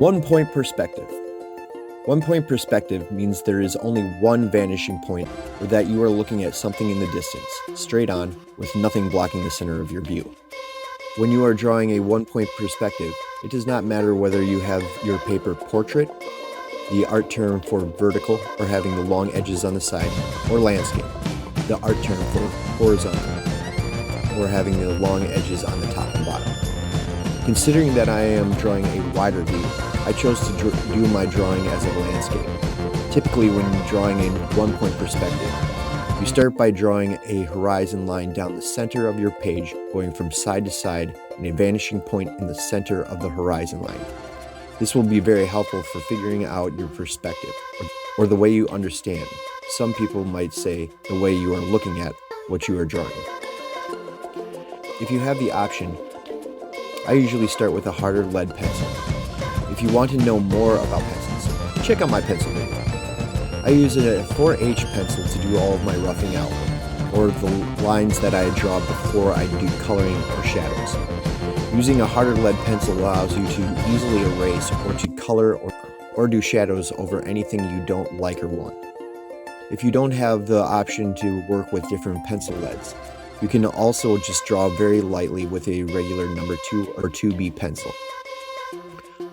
1-point perspective. 1-point perspective means there is only one vanishing point, or that you are looking at something in the distance, straight on, with nothing blocking the center of your view. When you are drawing a 1-point perspective, it does not matter whether you have your paper portrait, the art term for vertical or having the long edges on the side, or landscape, the art term for horizontal, or having the long edges on the top and bottom. Considering that I am drawing a wider view, I chose to do my drawing as a landscape. Typically, when drawing a 1-point perspective, you start by drawing a horizon line down the center of your page, going from side to side, and a vanishing point in the center of the horizon line. This will be very helpful for figuring out your perspective, or the way you understand. Some people might say the way you are looking at what you are drawing. If you have the option, I usually start with a harder lead pencil. If you want to know more about pencils, check out my pencil video. I use a 4H pencil to do all of my roughing out, or the lines that I draw before I do coloring or shadows. Using a harder lead pencil allows you to easily erase or to color or do shadows over anything you don't like or want. If you don't have the option to work with different pencil leads, you can also just draw very lightly with a regular number 2 or 2B pencil.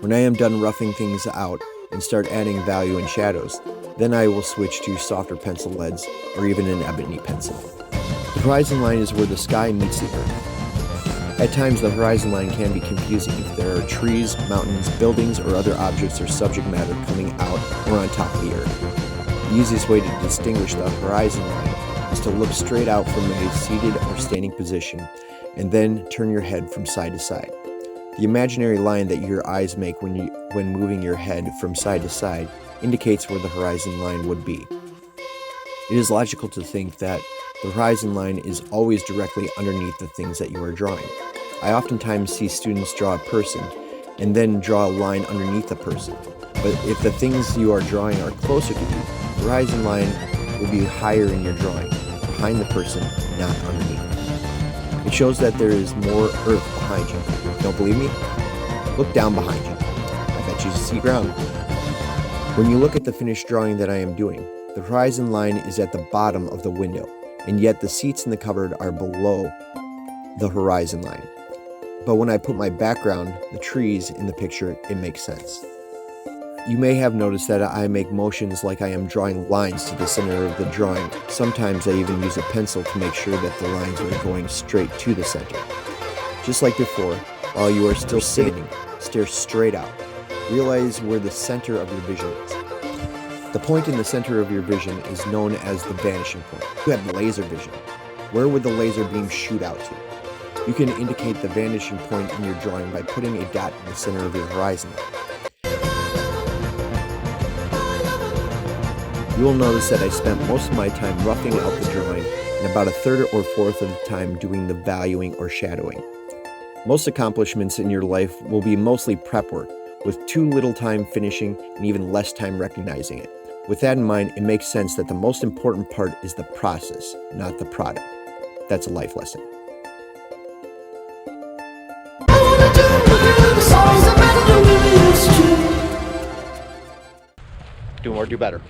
When I am done roughing things out and start adding value and shadows, then I will switch to softer pencil leads or even an ebony pencil. The horizon line is where the sky meets the earth. At times the horizon line can be confusing if there are trees, mountains, buildings, or other objects or subject matter coming out or on top of the earth. The easiest way to distinguish the horizon line is to look straight out from a seated or standing position and then turn your head from side to side. The imaginary line that your eyes make when moving your head from side to side indicates where the horizon line would be. It is logical to think that the horizon line is always directly underneath the things that you are drawing. I oftentimes see students draw a person and then draw a line underneath the person. But if the things you are drawing are closer to you, the horizon line will be higher in your drawing, behind the person, not underneath. It shows that there is more earth behind you. Don't believe me? Look down behind you. I bet you see ground. When you look at the finished drawing that I am doing, the horizon line is at the bottom of the window, and yet the seats in the cupboard are below the horizon line. But when I put my background, the trees, in the picture, it makes sense. You may have noticed that I make motions like I am drawing lines to the center of the drawing. Sometimes I even use a pencil to make sure that the lines are going straight to the center. Just like before, while you are still standing, stare straight out. Realize where the center of your vision is. The point in the center of your vision is known as the vanishing point. You have laser vision. Where would the laser beam shoot out to? You can indicate the vanishing point in your drawing by putting a dot in the center of your horizon line. You will notice that I spent most of my time roughing out the drawing and about a third or fourth of the time doing the valuing or shadowing. Most accomplishments in your life will be mostly prep work, with too little time finishing and even less time recognizing it. With that in mind, it makes sense that the most important part is the process, not the product. That's a life lesson. Do more, do better.